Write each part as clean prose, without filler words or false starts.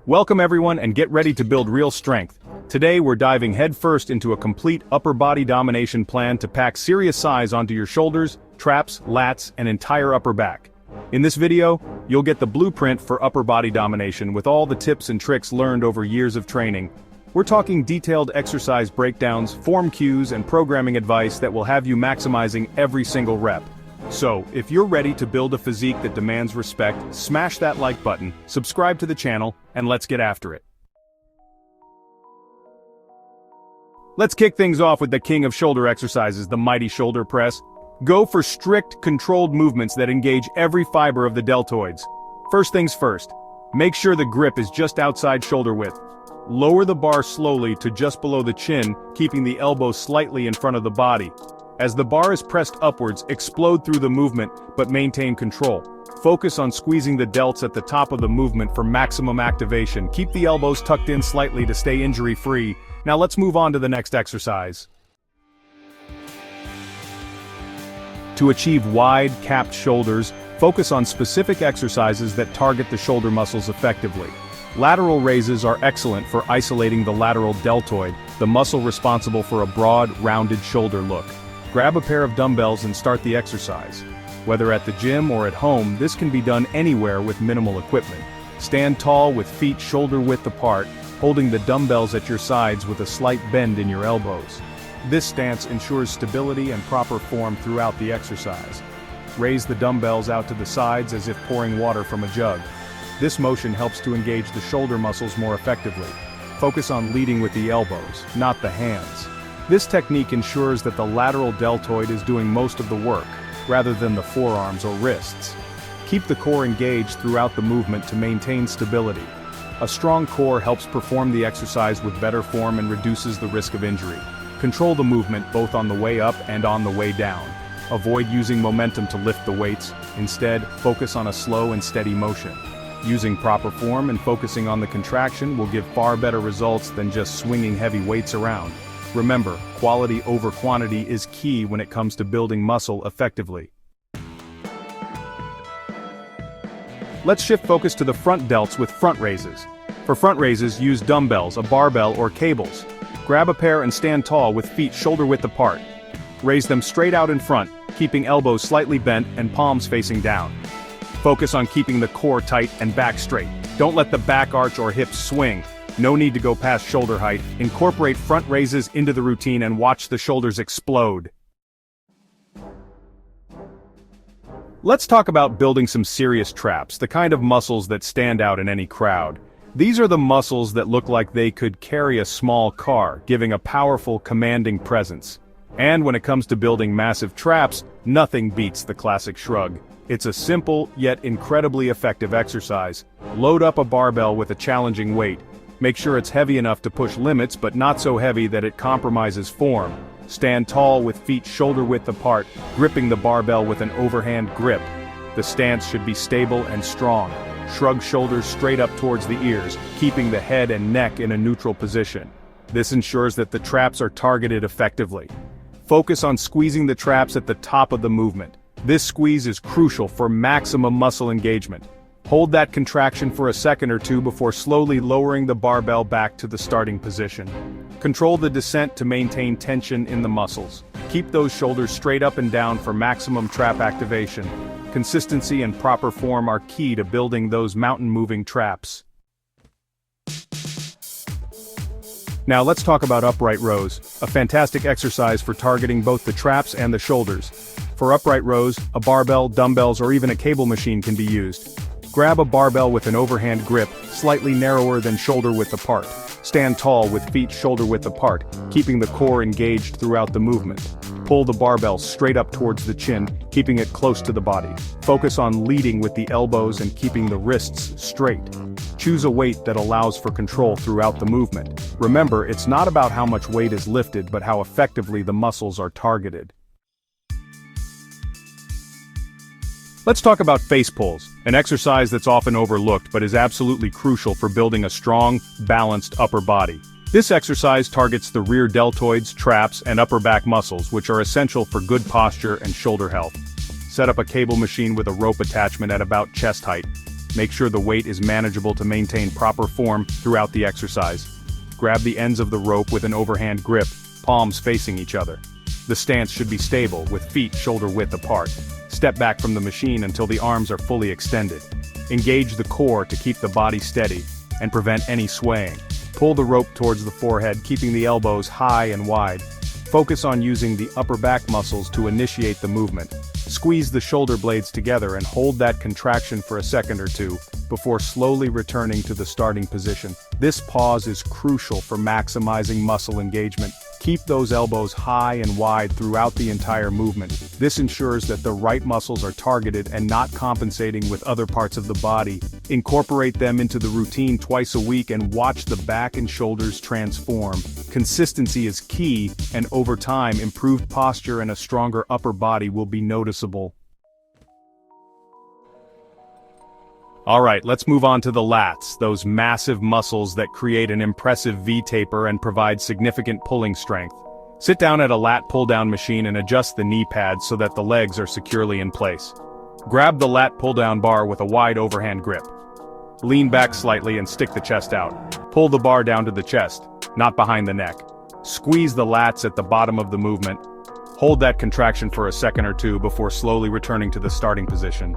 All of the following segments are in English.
Welcome everyone and get ready to build real strength. Today we're diving headfirst into a complete upper body domination plan to pack serious size onto your shoulders, traps, lats, and entire upper back. In this video, you'll get the blueprint for upper body domination with all the tips and tricks learned over years of training. We're talking detailed exercise breakdowns, form cues, and programming advice that will have you maximizing every single rep. So, if you're ready to build a physique that demands respect, smash that like button, subscribe to the channel, and let's get after it. Let's kick things off with the king of shoulder exercises, the mighty shoulder press. Go for strict, controlled movements that engage every fiber of the deltoids. First things first, make sure the grip is just outside shoulder width. Lower the bar slowly to just below the chin, keeping the elbow slightly in front of the body. As the bar is pressed upwards, explode through the movement, but maintain control. Focus on squeezing the delts at the top of the movement for maximum activation. Keep the elbows tucked in slightly to stay injury-free. Now let's move on to the next exercise. To achieve wide, capped shoulders, focus on specific exercises that target the shoulder muscles effectively. Lateral raises are excellent for isolating the lateral deltoid, the muscle responsible for a broad, rounded shoulder look. Grab a pair of dumbbells and start the exercise. Whether at the gym or at home, this can be done anywhere with minimal equipment. Stand tall with feet shoulder-width apart, holding the dumbbells at your sides with a slight bend in your elbows. This stance ensures stability and proper form throughout the exercise. Raise the dumbbells out to the sides as if pouring water from a jug. This motion helps to engage the shoulder muscles more effectively. Focus on leading with the elbows, not the hands. This technique ensures that the lateral deltoid is doing most of the work, rather than the forearms or wrists. Keep the core engaged throughout the movement to maintain stability. A strong core helps perform the exercise with better form and reduces the risk of injury. Control the movement both on the way up and on the way down. Avoid using momentum to lift the weights, instead, focus on a slow and steady motion. Using proper form and focusing on the contraction will give far better results than just swinging heavy weights around. Remember, quality over quantity is key when it comes to building muscle effectively. Let's shift focus to the front delts with front raises. For front raises, use dumbbells, a barbell, or cables. Grab a pair and stand tall with feet shoulder-width apart. Raise them straight out in front, keeping elbows slightly bent and palms facing down. Focus on keeping the core tight and back straight. Don't let the back arch or hips swing. No need to go past shoulder height. Incorporate front raises into the routine and watch the shoulders explode. Let's talk about building some serious traps, the kind of muscles that stand out in any crowd. These are the muscles that look like they could carry a small car, giving a powerful, commanding presence. And when it comes to building massive traps, nothing beats the classic shrug. It's a simple, yet incredibly effective exercise. Load up a barbell with a challenging weight. Make sure it's heavy enough to push limits but not so heavy that it compromises form. Stand tall with feet shoulder-width apart, gripping the barbell with an overhand grip. The stance should be stable and strong. Shrug shoulders straight up towards the ears, keeping the head and neck in a neutral position. This ensures that the traps are targeted effectively. Focus on squeezing the traps at the top of the movement. This squeeze is crucial for maximum muscle engagement. Hold that contraction for a second or two before slowly lowering the barbell back to the starting position. Control the descent to maintain tension in the muscles. Keep those shoulders straight up and down for maximum trap activation. Consistency and proper form are key to building those mountain-moving traps. Now let's talk about upright rows, a fantastic exercise for targeting both the traps and the shoulders. For upright rows, a barbell, dumbbells, or even a cable machine can be used. Grab a barbell with an overhand grip, slightly narrower than shoulder-width apart. Stand tall with feet shoulder-width apart, keeping the core engaged throughout the movement. Pull the barbell straight up towards the chin, keeping it close to the body. Focus on leading with the elbows and keeping the wrists straight. Choose a weight that allows for control throughout the movement. Remember, it's not about how much weight is lifted but how effectively the muscles are targeted. Let's talk about face pulls, an exercise that's often overlooked but is absolutely crucial for building a strong, balanced upper body. This exercise targets the rear deltoids, traps, and upper back muscles, which are essential for good posture and shoulder health. Set up a cable machine with a rope attachment at about chest height. Make sure the weight is manageable to maintain proper form throughout the exercise. Grab the ends of the rope with an overhand grip, palms facing each other. The stance should be stable, with feet shoulder-width apart. Step back from the machine until the arms are fully extended. Engage the core to keep the body steady and prevent any swaying. Pull the rope towards the forehead, keeping the elbows high and wide. Focus on using the upper back muscles to initiate the movement. Squeeze the shoulder blades together and hold that contraction for a second or two, before slowly returning to the starting position. This pause is crucial for maximizing muscle engagement. Keep those elbows high and wide throughout the entire movement. This ensures that the right muscles are targeted and not compensating with other parts of the body. Incorporate them into the routine twice a week and watch the back and shoulders transform. Consistency is key, and over time, improved posture and a stronger upper body will be noticeable. Alright, let's move on to the lats, those massive muscles that create an impressive V-taper and provide significant pulling strength. Sit down at a lat pull-down machine and adjust the knee pads so that the legs are securely in place. Grab the lat pull-down bar with a wide overhand grip. Lean back slightly and stick the chest out. Pull the bar down to the chest, not behind the neck. Squeeze the lats at the bottom of the movement. Hold that contraction for a second or two before slowly returning to the starting position.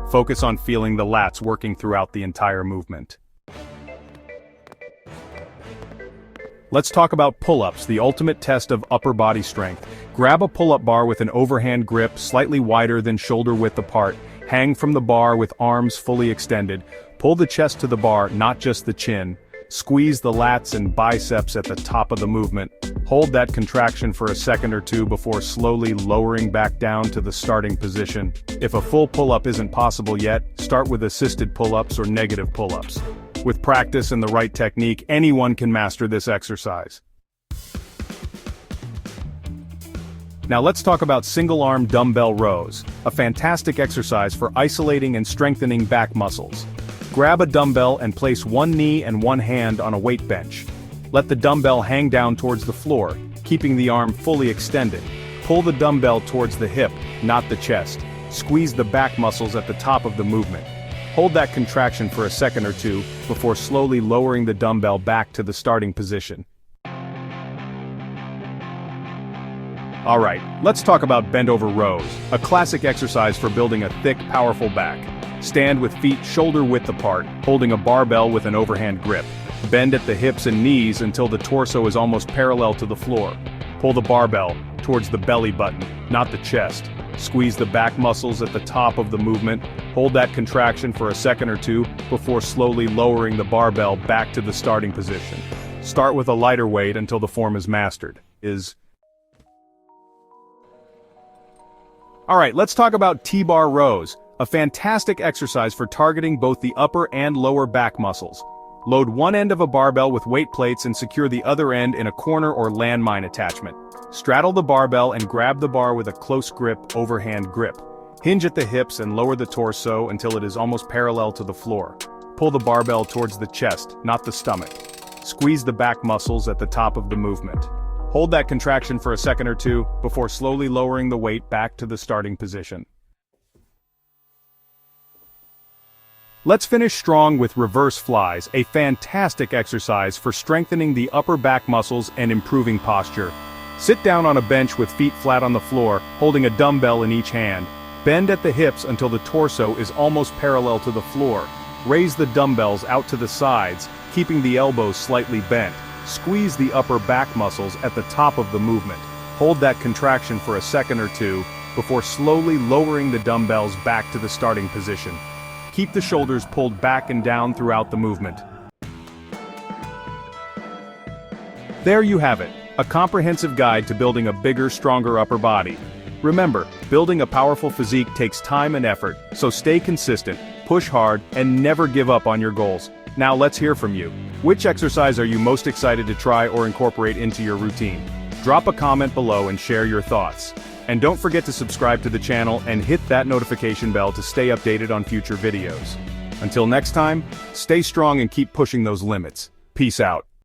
Focus on feeling the lats working throughout the entire movement. Let's talk about pull-ups, the ultimate test of upper body strength. Grab a pull-up bar with an overhand grip slightly wider than shoulder width apart. Hang from the bar with arms fully extended. Pull the chest to the bar, not just the chin. Squeeze the lats and biceps at the top of the movement. Hold that contraction for a second or two before slowly lowering back down to the starting position. If a full pull-up isn't possible yet, start with assisted pull-ups or negative pull-ups. With practice and the right technique, anyone can master this exercise. Now let's talk about single-arm dumbbell rows, a fantastic exercise for isolating and strengthening back muscles. Grab a dumbbell and place one knee and one hand on a weight bench. Let the dumbbell hang down towards the floor, keeping the arm fully extended. Pull the dumbbell towards the hip, not the chest. Squeeze the back muscles at the top of the movement. Hold that contraction for a second or two, before slowly lowering the dumbbell back to the starting position. Alright, let's talk about bent over rows, a classic exercise for building a thick, powerful back. Stand with feet shoulder-width apart, holding a barbell with an overhand grip. Bend at the hips and knees until the torso is almost parallel to the floor. Pull the barbell towards the belly button, not the chest. Squeeze the back muscles at the top of the movement. Hold that contraction for a second or two before slowly lowering the barbell back to the starting position. Start with a lighter weight until the form is mastered. Alright, let's talk about T-bar rows, a fantastic exercise for targeting both the upper and lower back muscles. Load one end of a barbell with weight plates and secure the other end in a corner or landmine attachment. Straddle the barbell and grab the bar with a close grip, overhand grip. Hinge at the hips and lower the torso until it is almost parallel to the floor. Pull the barbell towards the chest, not the stomach. Squeeze the back muscles at the top of the movement. Hold that contraction for a second or two before slowly lowering the weight back to the starting position. Let's finish strong with reverse flies, a fantastic exercise for strengthening the upper back muscles and improving posture. Sit down on a bench with feet flat on the floor, holding a dumbbell in each hand. Bend at the hips until the torso is almost parallel to the floor. Raise the dumbbells out to the sides, keeping the elbows slightly bent. Squeeze the upper back muscles at the top of the movement. Hold that contraction for a second or two, before slowly lowering the dumbbells back to the starting position. Keep the shoulders pulled back and down throughout the movement. There you have it, a comprehensive guide to building a bigger, stronger upper body. Remember, building a powerful physique takes time and effort, so stay consistent, push hard, and never give up on your goals. Now let's hear from you. Which exercise are you most excited to try or incorporate into your routine? Drop a comment below and share your thoughts. And don't forget to subscribe to the channel and hit that notification bell to stay updated on future videos. Until next time, stay strong and keep pushing those limits. Peace out.